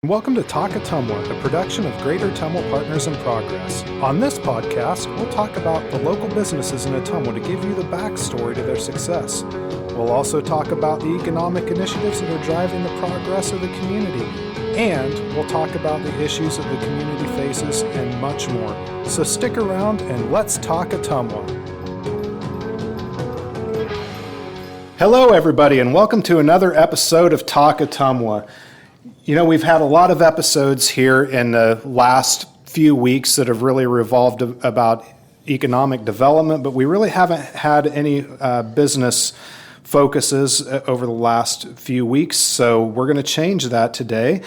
Welcome to Talk Ottumwa, a production of Greater Ottumwa Partners in Progress. On this podcast, we'll talk about the local businesses in Ottumwa to give you the backstory to their success. We'll also talk about the economic initiatives that are driving the progress of the community. And we'll talk about the issues that the community faces and much more. So stick around and let's talk Ottumwa. Hello, everybody, and welcome to another episode of Talk Ottumwa. You know, we've had a lot of episodes here in the last few weeks that have really revolved about economic development, but we really haven't had any business focuses over the last few weeks, so we're going to change that today.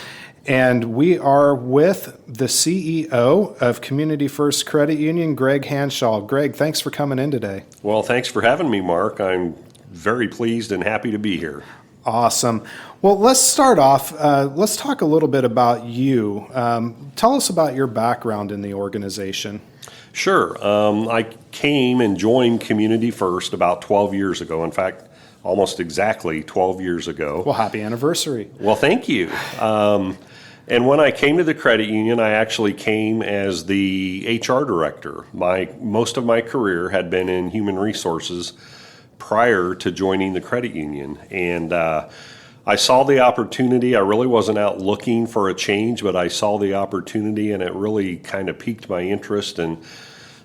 And we are with the CEO of Community First Credit Union, Greg Hanshaw. Greg, thanks for coming in today. Well, thanks for having me, Mark. I'm very pleased and happy to be here. Awesome. Well, let's start off. Let's talk a little bit about you. Tell us about your background in the organization. Sure. I came and joined Community First about 12 years ago. In fact, almost exactly 12 years ago. Well, happy anniversary. Well, thank you. And when I came to the credit union, I actually came as the HR director. Most of my career had been in human resources prior to joining the credit union. And I saw the opportunity. I really wasn't out looking for a change, but I saw the opportunity and it really kind of piqued my interest and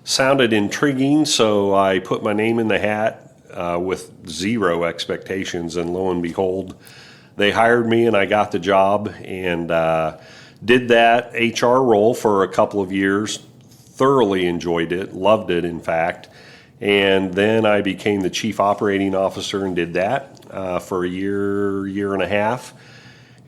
sounded intriguing. So I put my name in the hat with zero expectations, and lo and behold, they hired me and I got the job and did that HR role for a couple of years, thoroughly enjoyed it, loved it in fact. And then I became the chief operating officer and did that for a year and a half.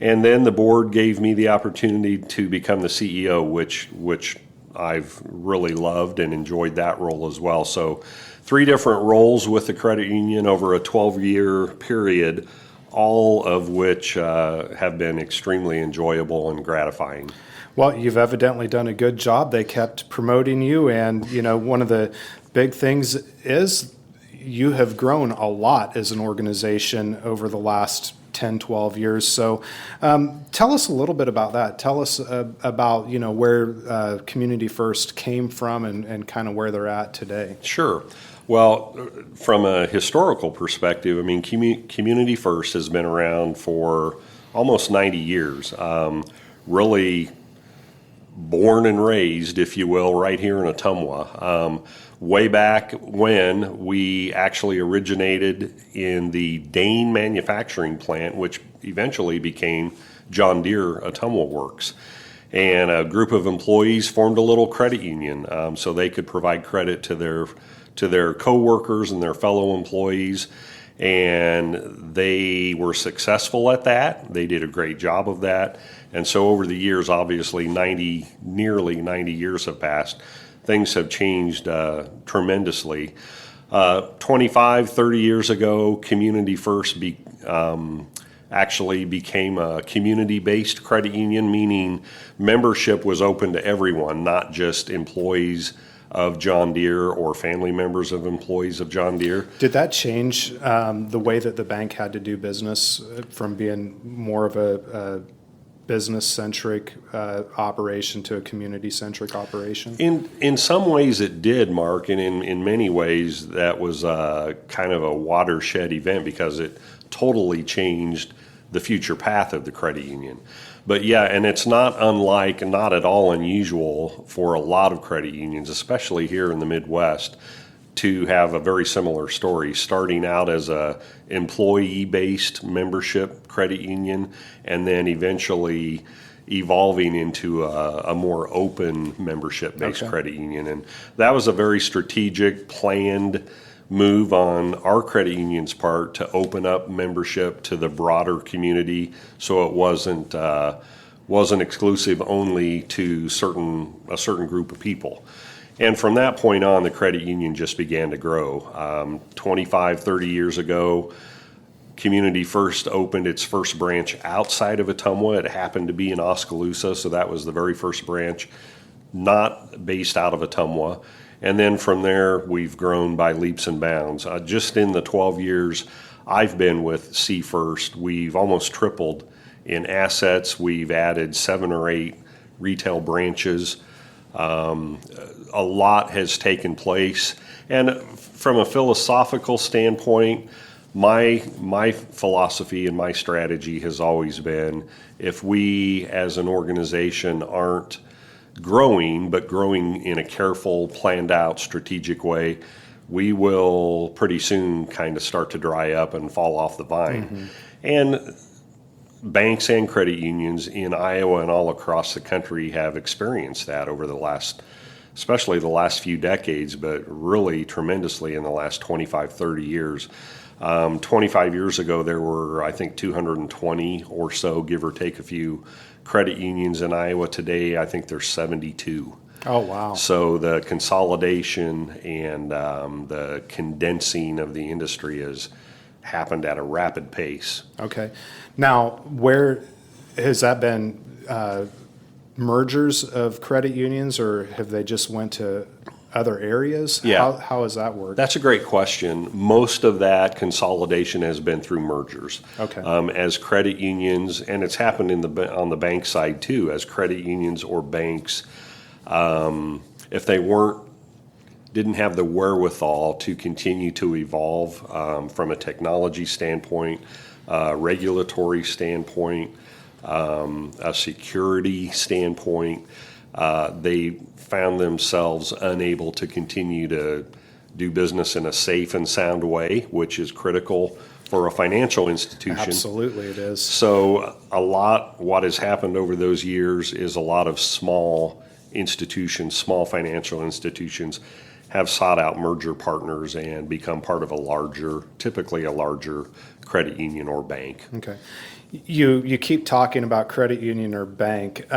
And then the board gave me the opportunity to become the CEO, which I've really loved and enjoyed that role as well. So 3 different roles with the credit union over a 12-year period, all of which have been extremely enjoyable and gratifying. Well, you've evidently done a good job. They kept promoting you, and you know, one of the big things is you have grown a lot as an organization over the last 10, 12 years. So tell us a little bit about that. Tell us about, you know, where Community First came from and kind of where they're at today. Sure. Well, from a historical perspective, I mean, Community First has been around for almost 90 years. Really born and raised, if you will, right here in Ottumwa. Way back when we actually originated in the Dane manufacturing plant, which eventually became John Deere Ottumwa Works. And a group of employees formed a little credit union so they could provide credit to their co-workers and their fellow employees. And they were successful at that. They did a great job of that. And so over the years, obviously nearly 90 years have passed. Things have changed tremendously. 25, 30 years ago, Community First actually became a community-based credit union, meaning membership was open to everyone, not just employees of John Deere or family members of employees of John Deere. Did that change the way that the bank had to do business from being more of a business-centric operation to a community-centric operation? In some ways it did, Mark, and in many ways that was kind of a watershed event because it totally changed the future path of the credit union. But yeah, and it's not at all unusual for a lot of credit unions, especially here in the Midwest, to have a very similar story, starting out as a employee-based membership credit union and then eventually evolving into a more open membership-based credit union. And that was a very strategic, planned move on our credit union's part to open up membership to the broader community so it wasn't exclusive only to a certain group of people. And from that point on, the credit union just began to grow. 25, 30 years ago, Community First opened its first branch outside of Ottumwa. It happened to be in Oskaloosa, so that was the very first branch, not based out of Ottumwa. And then from there, we've grown by leaps and bounds. Just in the 12 years I've been with C First, we've almost tripled In assets, we've added 7 or 8 retail branches. A lot has taken place. And from a philosophical standpoint, my philosophy and my strategy has always been, if we as an organization aren't growing, but growing in a careful, planned out, strategic way, we will pretty soon kind of start to dry up and fall off the vine. And banks and credit unions in Iowa and all across the country have experienced that over the last, especially the last few decades, but really tremendously in the last 25, 30 years. 25 years ago, there were, I think, 220 or so, give or take a few, credit unions in Iowa. Today, I think there's 72. Oh, wow. So the consolidation and the condensing of the industry has happened at a rapid pace. Okay. Now, where has that been? Mergers of credit unions, or have they just went to other areas? Yeah. How has that worked? That's a great question. Most of that consolidation has been through mergers. Okay. As credit unions, and it's happened on the bank side too, as credit unions or banks, if they didn't have the wherewithal to continue to evolve from a technology standpoint, regulatory standpoint, a security standpoint, they found themselves unable to continue to do business in a safe and sound way, which is critical for a financial institution. Absolutely, it is. So what has happened over those years is a lot of small institutions, small financial institutions, have sought out merger partners and become part of typically a larger credit union or bank. Okay. You keep talking about credit union or bank.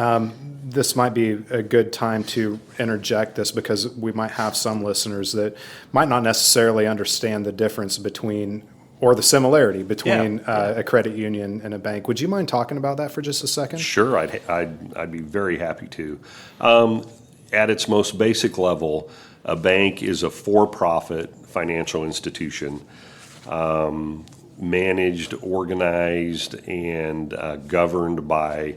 This might be a good time to interject this, because we might have some listeners that might not necessarily understand the difference between, or the similarity between a credit union and a bank. Would you mind talking about that for just a second? Sure, I'd be very happy to. At its most basic level, a bank is a for-profit financial institution, managed, organized, and governed by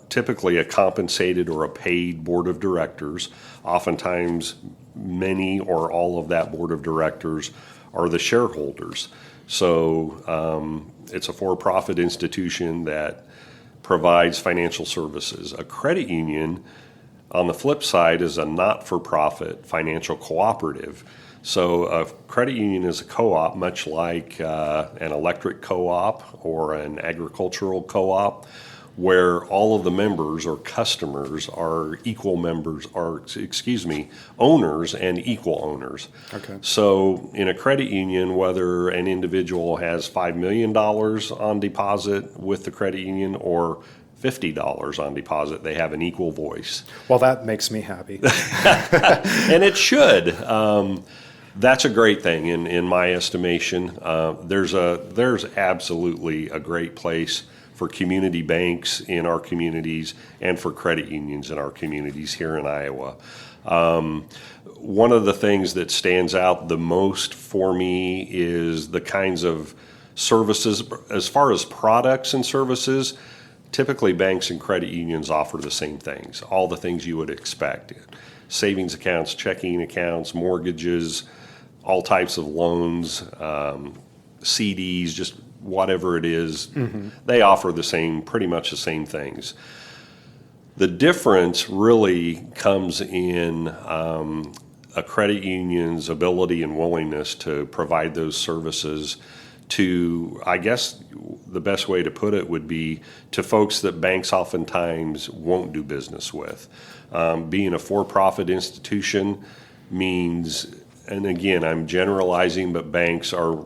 typically a compensated or a paid board of directors. Oftentimes, many or all of that board of directors are the shareholders. So it's a for-profit institution that provides financial services. A credit union, on the flip side, is a not-for-profit financial cooperative. So a credit union is a co-op, much like an electric co-op or an agricultural co-op, where all of the members or customers are owners and equal owners. Okay. So in a credit union, whether an individual has $5 million on deposit with the credit union or $50 on deposit, they have an equal voice. Well, that makes me happy. And it should. That's a great thing in my estimation. There's absolutely a great place for community banks in our communities and for credit unions in our communities here in Iowa. One of the things that stands out the most for me is the kinds of services, as far as products and services. Typically, banks and credit unions offer the same things, all the things you would expect. Savings accounts, checking accounts, mortgages, all types of loans, CDs, just whatever it is. Mm-hmm. They offer pretty much the same things. The difference really comes in a credit union's ability and willingness to provide those services to, I guess the best way to put it would be, to folks that banks oftentimes won't do business with. Being a for-profit institution means, and again, I'm generalizing, but banks are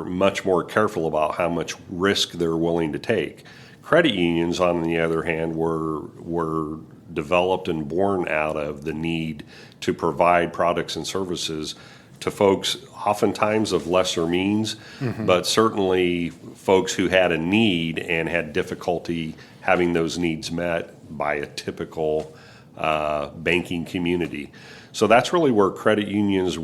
much more careful about how much risk they're willing to take. Credit unions, on the other hand, were developed and born out of the need to provide products and services to folks oftentimes of lesser means, mm-hmm. but certainly folks who had a need and had difficulty having those needs met by a typical banking community. So that's really where credit unions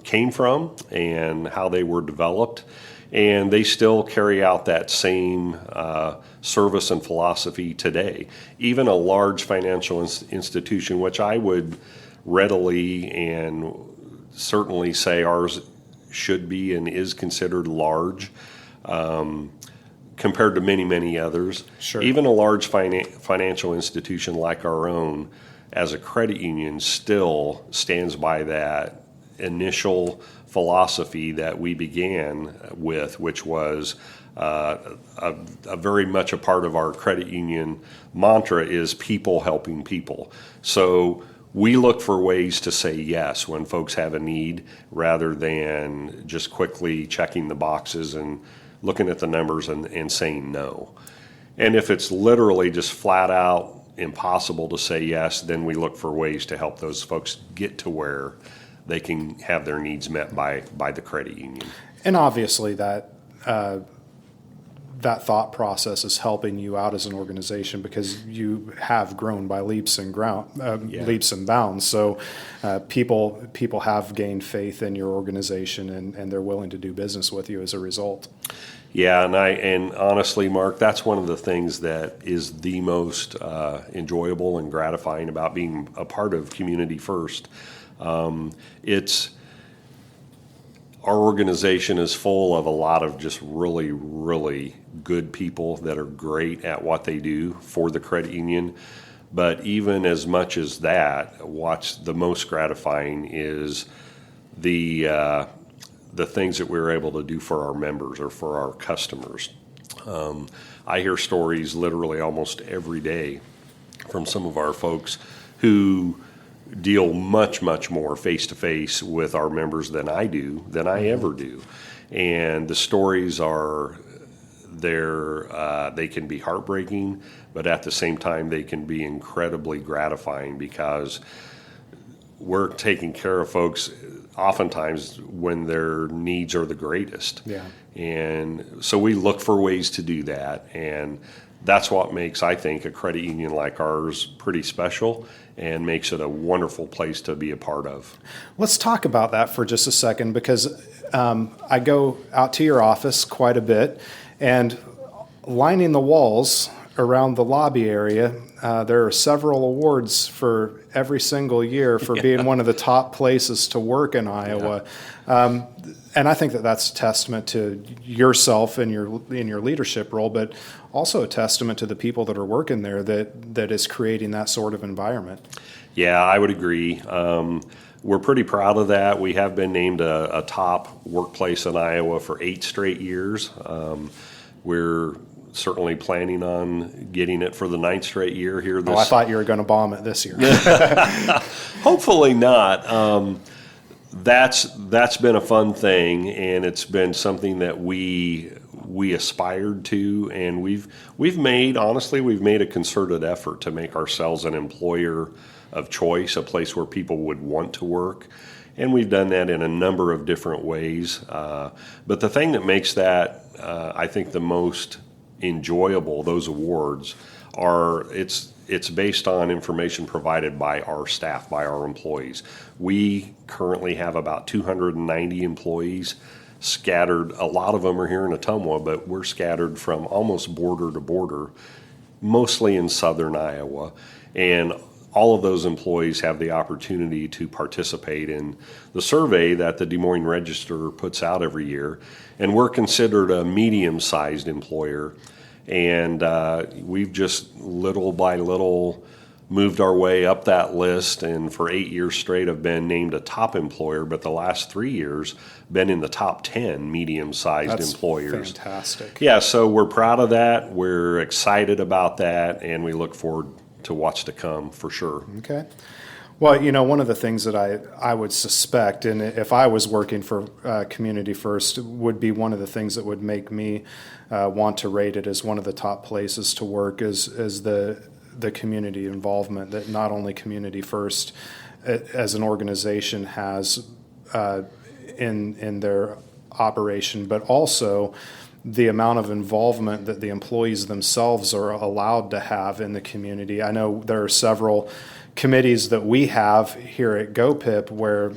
came from and how they were developed. And they still carry out that same service and philosophy today. Even a large financial institution, which I would readily and certainly say ours should be and is considered large compared to many, many others. Sure. Even a large financial institution like our own, as a credit union, still stands by that initial philosophy that we began with, which was a very much a part of our credit union mantra is people helping people. So we look for ways to say yes when folks have a need rather than just quickly checking the boxes and looking at the numbers and saying no. And if it's literally just flat out impossible to say yes, then we look for ways to help those folks get to where they can have their needs met by the credit union. And obviously that that thought process is helping you out as an organization because you have grown by leaps and bounds. So people have gained faith in your organization and they're willing to do business with you as a result. Yeah, and honestly, Mark, that's one of the things that is the most enjoyable and gratifying about being a part of Community First. Our organization is full of a lot of just really, really good people that are great at what they do for the credit union. But even as much as that, what's the most gratifying is the things that we're able to do for our members or for our customers. I hear stories literally almost every day from some of our folks who deal much, much more face-to-face with our members than I ever do. And the stories are they can be heartbreaking, but at the same time, they can be incredibly gratifying because we're taking care of folks oftentimes when their needs are the greatest. Yeah. And so we look for ways to do that. And that's what makes, I think, a credit union like ours pretty special and makes it a wonderful place to be a part of. Let's talk about that for just a second because I go out to your office quite a bit, and lining the walls around the lobby area, there are several awards for every single year for being one of the top places to work in Iowa. Yeah. And I think that that's a testament to yourself and in your leadership role, but also a testament to the people that are working there that is creating that sort of environment. Yeah, I would agree. We're pretty proud of that. We have been named a top workplace in Iowa for 8 straight years. We're certainly planning on getting it for the 9th straight year here. I thought you were going to bomb it this year. Hopefully not. That's been a fun thing, and it's been something that we aspired to, and we've made a concerted effort to make ourselves an employer of choice, a place where people would want to work, and we've done that in a number of different ways. But the thing that makes that, I think, the most enjoyable, those awards, it's based on information provided by our staff, by our employees. We currently have about 290 employees scattered. A lot of them are here in Ottumwa, but we're scattered from almost border to border, mostly in southern Iowa. And all of those employees have the opportunity to participate in the survey that the Des Moines Register puts out every year. And we're considered a medium-sized employer. And we've just little by little moved our way up that list, and for 8 years straight have been named a top employer, but the last 3 years been in the top 10 medium-sized employers. That's fantastic. Yeah, so we're proud of that. We're excited about that, and we look forward to what's to come for sure. Okay. Well, one of the things that I would suspect, and if I was working for Community First, would be one of the things that would make me want to rate it as one of the top places to work is the community involvement that not only Community First as an organization has in their operation, but also the amount of involvement that the employees themselves are allowed to have in the community. I know there are several committees that we have here at GoPip where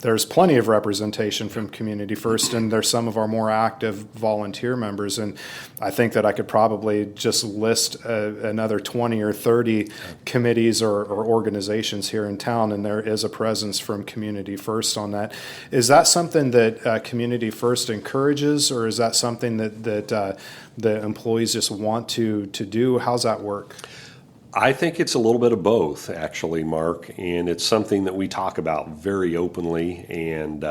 there's plenty of representation from Community First, and there's some of our more active volunteer members. And I think that I could probably just list another 20 or 30 committees or organizations here in town, and there is a presence from Community First on that. Is that something that Community First encourages, or is that something that the employees just want to do? How's that work? I think it's a little bit of both, actually, Mark, and it's something that we talk about very openly and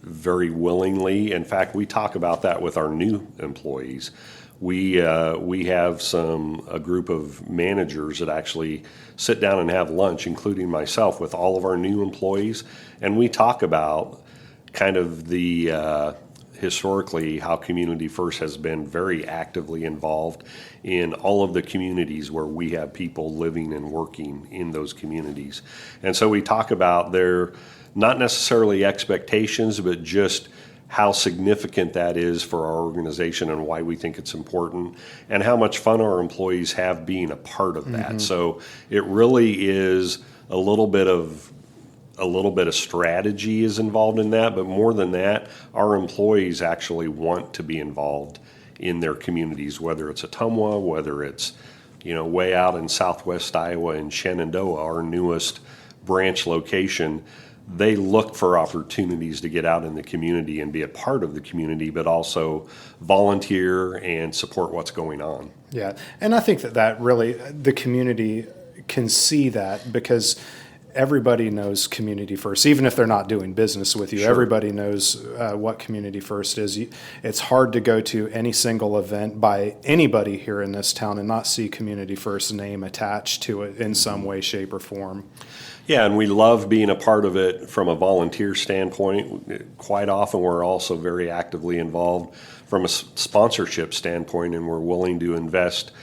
very willingly. In fact, we talk about that with our new employees. We have a group of managers that actually sit down and have lunch, including myself, with all of our new employees, and we talk about kind of the historically how Community First has been very actively involved in all of the communities where we have people living and working in those communities. And so we talk about their, not necessarily expectations, but just how significant that is for our organization and why we think it's important, and how much fun our employees have being a part of that. Mm-hmm. So it really is a little bit of strategy is involved in that, but more than that, our employees actually want to be involved in their communities, whether it's Ottumwa, whether it's, way out in southwest Iowa in Shenandoah, our newest branch location. They look for opportunities to get out in the community and be a part of the community, but also volunteer and support what's going on. Yeah, and I think that really, the community can see that, because everybody knows Community First, even if they're not doing business with you. Sure. Everybody knows what Community First is. It's hard to go to any single event by anybody here in this town and not see Community First's name attached to it in some way, shape, or form. Yeah, and we love being a part of it from a volunteer standpoint. Quite often we're also very actively involved from a sponsorship standpoint, and we're willing to invest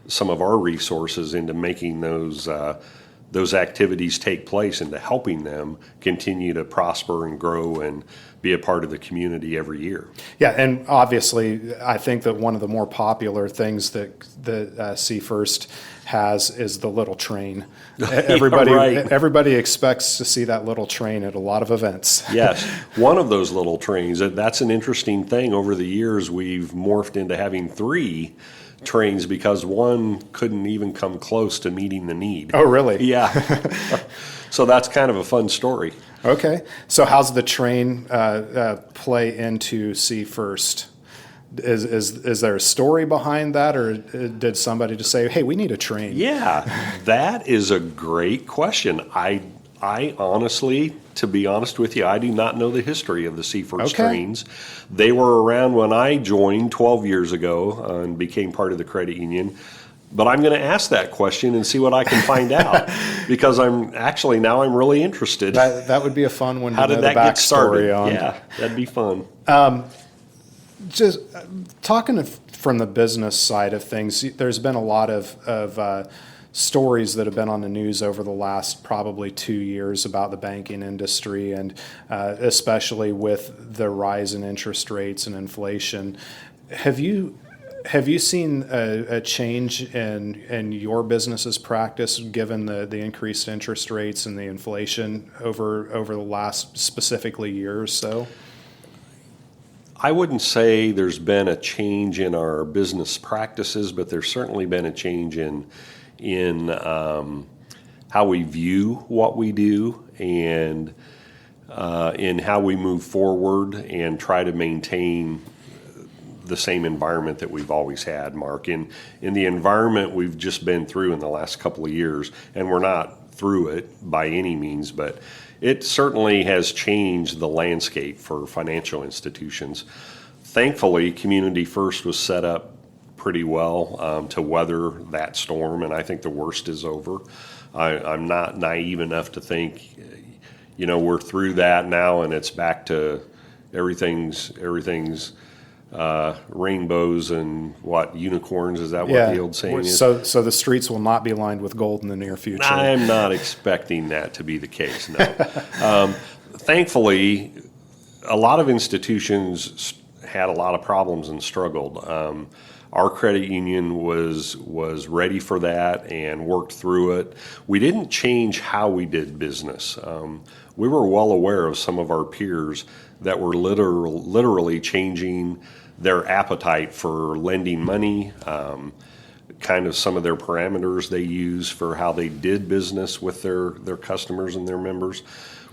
some of our resources into making those activities take place and to helping them continue to prosper and grow and be a part of the community every year. Yeah, and obviously, I think that one of the more popular things that See First has is the little train. Everybody expects to see that little train at a lot of events. Yes, one of those little trains. That's an interesting thing. Over the years, we've morphed into having 3 trains because one couldn't even come close to meeting the need. Oh, really? Yeah. So that's kind of a fun story. Okay. So how's the train play into See First? Is there a story behind that, or did somebody just say, hey, we need a train? Yeah, that is a great question. I honestly, to be honest with you, I do not know the history of the See First trains. They were around when I joined 12 years ago and became part of the credit union. But I'm going to ask that question and see what I can find out, because I'm really interested. That would be a fun one to How know did the that get started? backstory on. Yeah, that'd be fun. Just talking from the business side of things, there's been a lot of stories that have been on the news over the last probably 2 years about the banking industry, and especially with the rise in interest rates and inflation. Have you seen a change in your business's practice given the increased interest rates and the inflation over the last specifically year or so? I wouldn't say there's been a change in our business practices, but there's certainly been a change in how we view what we do, and in how we move forward and try to maintain the same environment that we've always had, Mark. In the environment we've just been through in the last couple of years, and we're not through it by any means, but it certainly has changed the landscape for financial institutions. Thankfully, Community First was set up pretty well to weather that storm, and I think the worst is over. I'm not naive enough to think, we're through that now and it's back to everything's rainbows and unicorns. Is that what the old saying is? So the streets will not be lined with gold in the near future. I'm not expecting that to be the case, no. Thankfully, a lot of institutions had a lot of problems and struggled. Our credit union was ready for that and worked through it. We didn't change how we did business. We were well aware of some of our peers that were literally changing their appetite for lending money, kind of some of their parameters they use for how they did business with their customers and their members.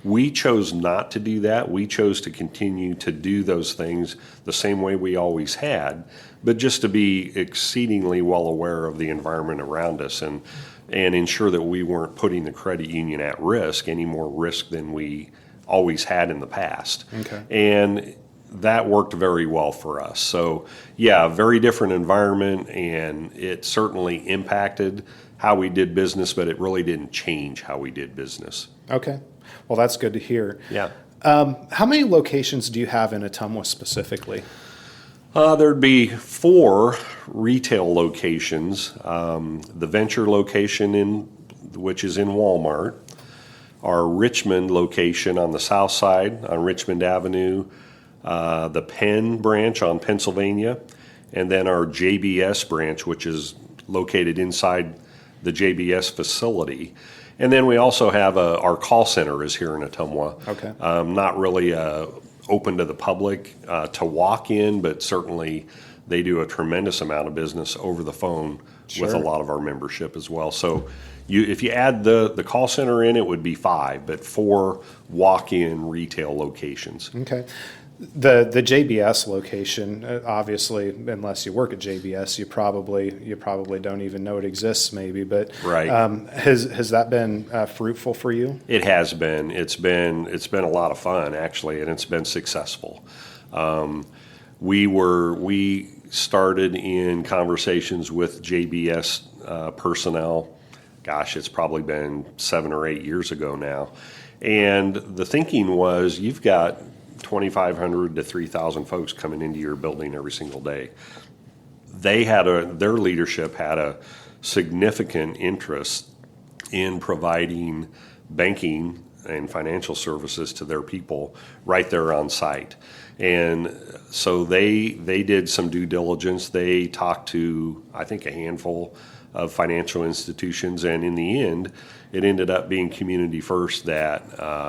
We chose not to do that. We chose to continue to do those things the same way we always had, but just to be exceedingly well aware of the environment around us and ensure that we weren't putting the credit union at risk, any more risk than we always had in the past. Okay. And that worked very well for us. So, yeah, very different environment, and it certainly impacted how we did business, but it really didn't change how we did business. Okay. Well, that's good to hear. Yeah. How many locations do you have in Ottumwa specifically? There'd be 4 retail locations. The Venture location, which is in Walmart, our Richmond location on the south side on Richmond Avenue, the Penn branch on Pennsylvania, and then our JBS branch, which is located inside the JBS facility. And then we also have our call center is here in Ottumwa. Okay. Not really open to the public to walk in, but certainly they do a tremendous amount of business over the phone with a lot of our membership as well. So if you add the call center in, it would be 5, but 4 walk-in retail locations. Okay. The JBS location, obviously, unless you work at JBS, you probably don't even know it exists, maybe. But right. Has that been fruitful for you? It has been. It's been a lot of fun, actually, and it's been successful. We started in conversations with JBS personnel. Gosh, it's probably been 7 or 8 years ago now, and the thinking was you've got 2,500 to 3,000 folks coming into your building every single day. Their leadership had a significant interest in providing banking and financial services to their people right there on site. And so they did some due diligence. They talked to, I think, a handful of financial institutions, and in the end, it ended up being Community First that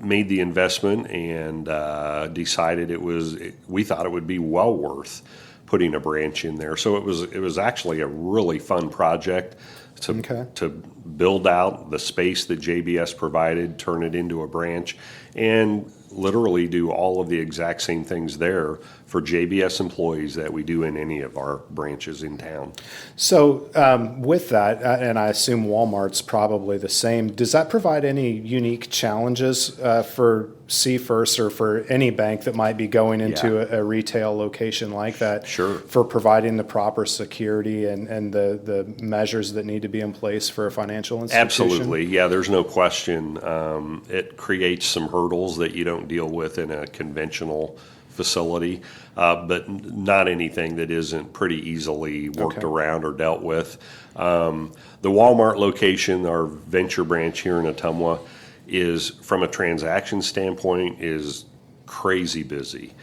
made the investment and decided we thought it would be well worth putting a branch in there. So it was actually a really fun project to build out the space that JBS provided, turn it into a branch, and literally do all of the exact same things there for JBS employees that we do in any of our branches in town. So with that, and I assume Walmart's probably the same, does that provide any unique challenges for C-First or for any bank that might be going into a retail location like that? Sure. For providing the proper security and the measures that need to be in place for a financial institution? Absolutely. Yeah, there's no question. It creates some hurdles that you don't deal with in a conventional facility, but not anything that isn't pretty easily worked around or dealt with. The Walmart location, our Venture branch here in Ottumwa, is, from a transaction standpoint, is crazy busy.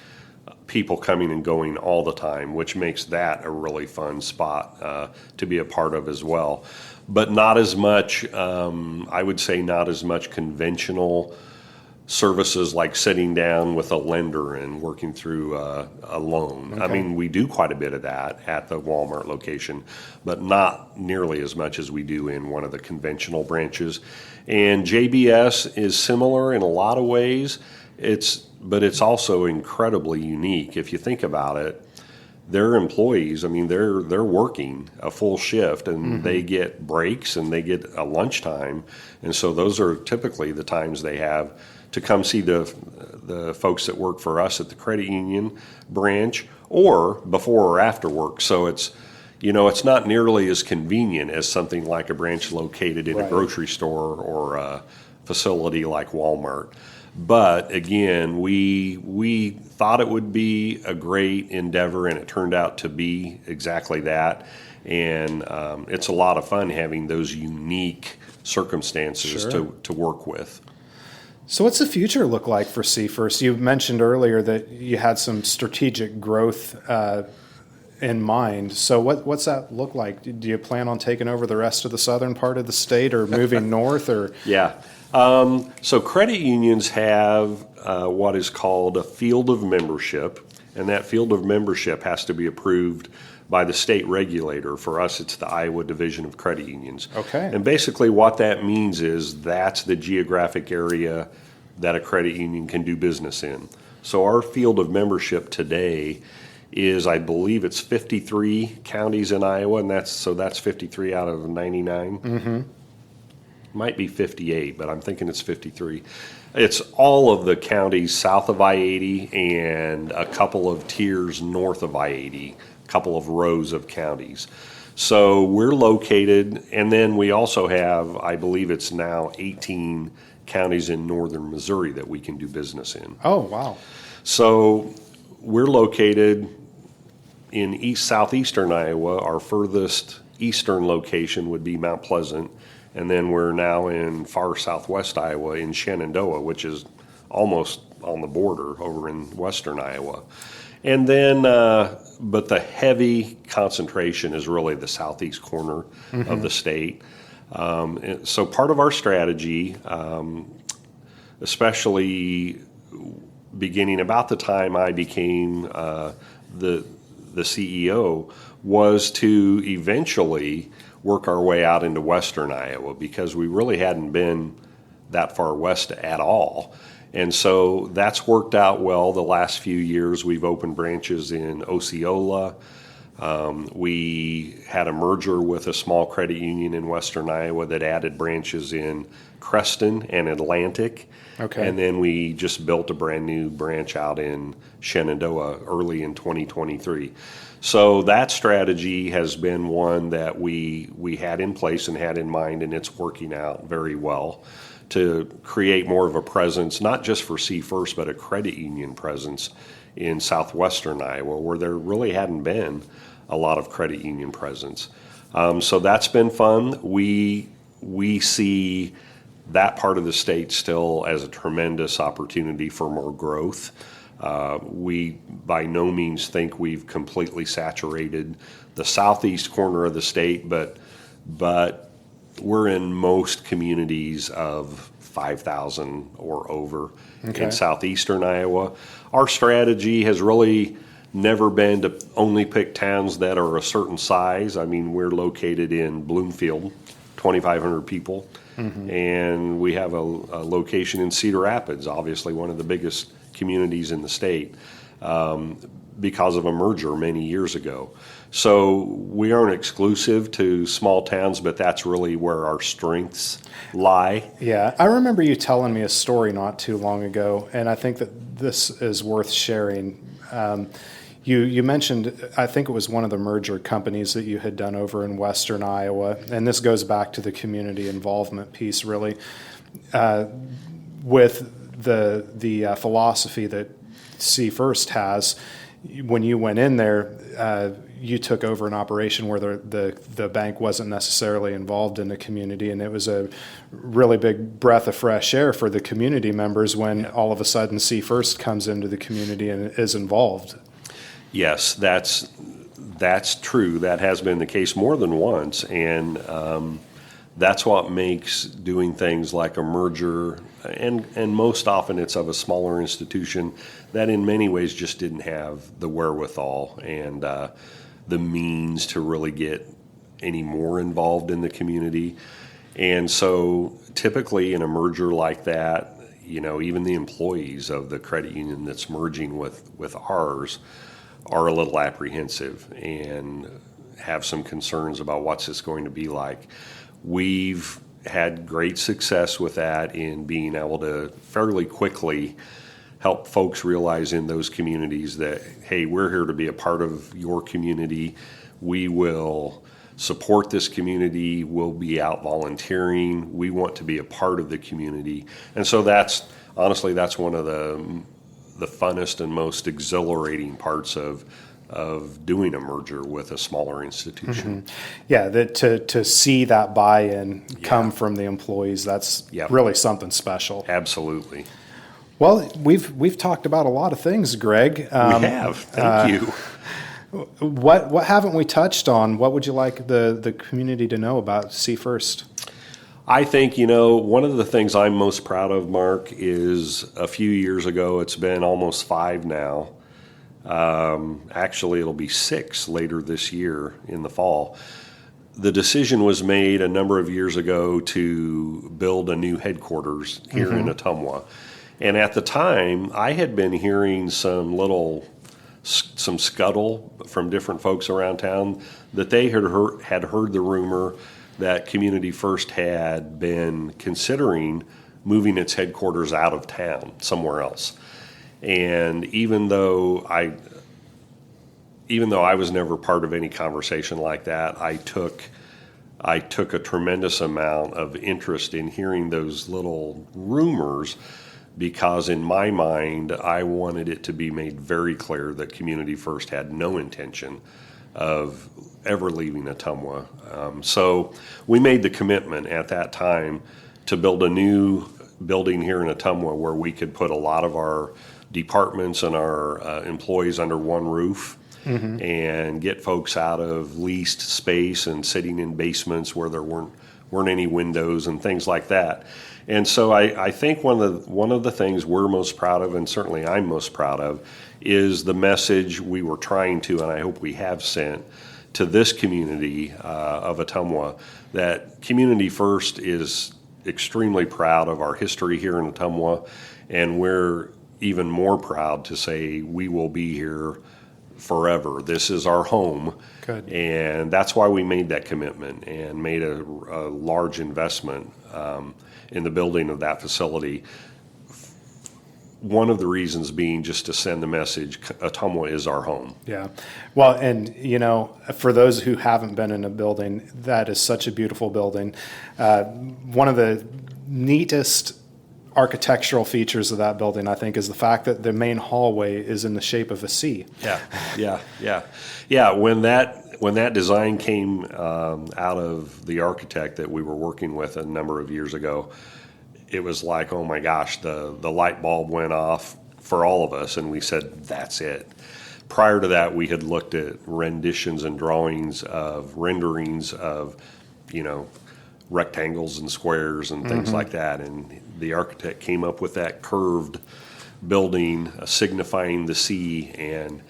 People coming and going all the time, which makes that a really fun spot to be a part of as well. But not as much, I would say not as much conventional services like sitting down with a lender and working through a loan. Okay. I mean, we do quite a bit of that at the Walmart location, but not nearly as much as we do in one of the conventional branches. And JBS is similar in a lot of ways, but it's also incredibly unique. If you think about it, their employees, I mean, they're working a full shift, and they get breaks and they get a lunchtime, and so those are typically the times they have to come see the folks that work for us at the credit union branch, or before or after work. So it's not nearly as convenient as something like a branch located in a grocery store or a facility like Walmart. But again, we thought it would be a great endeavor, and it turned out to be exactly that. And it's a lot of fun having those unique circumstances to work with. So what's the future look like for Seafirst? You mentioned earlier that you had some strategic growth in mind. So what's that look like? Do you plan on taking over the rest of the southern part of the state or moving north? Or Yeah. So credit unions have what is called a field of membership, and that field of membership has to be approved by the state regulator. For us, it's the Iowa Division of Credit Unions. Okay. And basically what that means is that's the geographic area that a credit union can do business in. So our field of membership today is, I believe it's 53 counties in Iowa, and that's 53 out of 99. Mm-hmm. Might be 58, but I'm thinking it's 53. It's all of the counties south of I-80 and a couple of tiers north of I-80, a couple of rows of counties. So we're located, and then we also have, I believe it's now 18 counties in northern Missouri that we can do business in. oh, wow. So we're located in southeastern Iowa. Our furthest eastern location would be Mount Pleasant. And then we're now in far southwest Iowa in Shenandoah, which is almost on the border over in western Iowa. And then, but the heavy concentration is really the southeast corner of the state. So part of our strategy, especially beginning about the time I became the CEO, was to eventually work our way out into western Iowa, because we really hadn't been that far west at all. And so that's worked out well the last few years. We've opened branches in Osceola. We had a merger with a small credit union in western Iowa that added branches in Creston and Atlantic. Okay. And then we just built a brand new branch out in Shenandoah early in 2023. So that strategy has been one that we had in place and had in mind, and it's working out very well to create more of a presence, not just for Seafirst, but a credit union presence in southwestern Iowa, where there really hadn't been a lot of credit union presence. So that's been fun. We see that part of the state still as a tremendous opportunity for more growth. We by no means think we've completely saturated the southeast corner of the state, but we're in most communities of 5,000 or over in southeastern Iowa. Our strategy has really never been to only pick towns that are a certain size. I mean, we're located in Bloomfield, 2,500 people, and we have a location in Cedar Rapids, obviously one of the biggest communities in the state, because of a merger many years ago. So we aren't exclusive to small towns, but that's really where our strengths lie. Yeah, I remember you telling me a story not too long ago, and I think that this is worth sharing. You mentioned, I think it was one of the merger companies that you had done over in western Iowa, and this goes back to the community involvement piece, really, with the philosophy that Seafirst has. When you went in there, you took over an operation where the bank wasn't necessarily involved in the community, and it was a really big breath of fresh air for the community members when all of a sudden Seafirst comes into the community and is involved. Yes, that's true. That has been the case more than once, and that's what makes doing things like a merger, and most often it's of a smaller institution that in many ways just didn't have the wherewithal and the means to really get any more involved in the community. And so typically in a merger like that, even the employees of the credit union that's merging with ours are a little apprehensive and have some concerns about what's this going to be like. We've had great success with that in being able to fairly quickly help folks realize in those communities that, hey, we're here to be a part of your community. We will support this community. We'll be out volunteering. We want to be a part of the community. And so that's one of the funnest and most exhilarating parts of of doing a merger with a smaller institution. Yeah, to see that buy-in come from the employees, that's really something special. Absolutely. Well, we've talked about a lot of things, Greg. We have. Thank you. What haven't we touched on? What would you like the community to know about See First? I think, one of the things I'm most proud of, Mark, is a few years ago, it's been almost 5 now. Actually, it'll be 6 later this year in the fall. The decision was made a number of years ago to build a new headquarters here in Ottumwa. And at the time, I had been hearing some scuttle from different folks around town that they had heard the rumor that Community First had been considering moving its headquarters out of town somewhere else. And even though I was never part of any conversation like that, I took a tremendous amount of interest in hearing those little rumors, because in my mind, I wanted it to be made very clear that Community First had no intention of ever leaving Ottumwa. So we made the commitment at that time to build a new building here in Ottumwa where we could put a lot of our departments and our employees under one roof and get folks out of leased space and sitting in basements where there weren't any windows and things like that. And so I think one of the things we're most proud of, and certainly I'm most proud of, is the message we were trying to, and I hope we have sent to this community of Ottumwa, that Community First is extremely proud of our history here in Ottumwa, and we're even more proud to say we will be here forever. This is our home. Good. And that's why we made that commitment and made a large investment in the building of that facility. One of the reasons being just to send the message, Ottumwa is our home. Yeah. Well, and, for those who haven't been in a building, that is such a beautiful building. One of the neatest architectural features of that building, I think, is the fact that the main hallway is in the shape of a C. Yeah. When that design came out of the architect that we were working with a number of years ago, it was like, oh my gosh, the light bulb went off for all of us, and we said, that's it. Prior to that, we had looked at renditions and renderings of, rectangles and squares and things like that, and the architect came up with that curved building signifying the C, and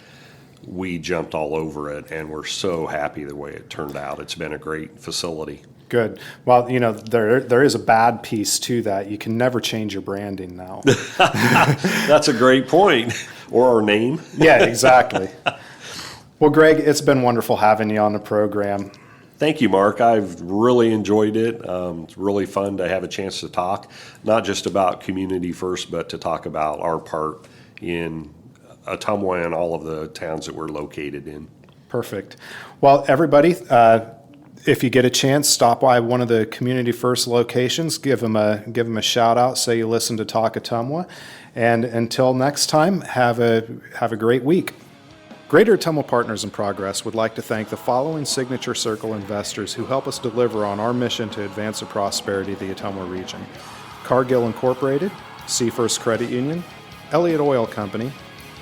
we jumped all over it, and we're so happy the way it turned out. It's been a great facility. Good. Well, there is a bad piece to that. You can never change your branding now. That's a great point. Or our name. Yeah, exactly. Well, Greg, it's been wonderful having you on the program. Thank you, Mark. I've really enjoyed it. It's really fun to have a chance to talk, not just about Community First, but to talk about our part in Ottumwa and all of the towns that we're located in. Perfect. Well, everybody, if you get a chance, stop by one of the Community First locations, give them a shout out, say you listen to Talk Ottumwa, and until next time, have a great week. Greater Ottumwa Partners in Progress would like to thank the following Signature Circle investors who help us deliver on our mission to advance the prosperity of the Ottumwa region: Cargill Incorporated, See First Credit Union, Elliott Oil Company,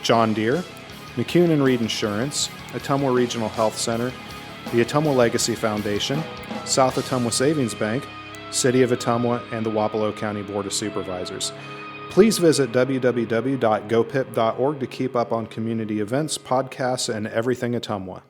John Deere, McCune and Reed Insurance, Ottumwa Regional Health Center, the Ottumwa Legacy Foundation, South Ottumwa Savings Bank, City of Ottumwa, and the Wapello County Board of Supervisors. Please visit www.gopip.org to keep up on community events, podcasts, and everything Ottumwa.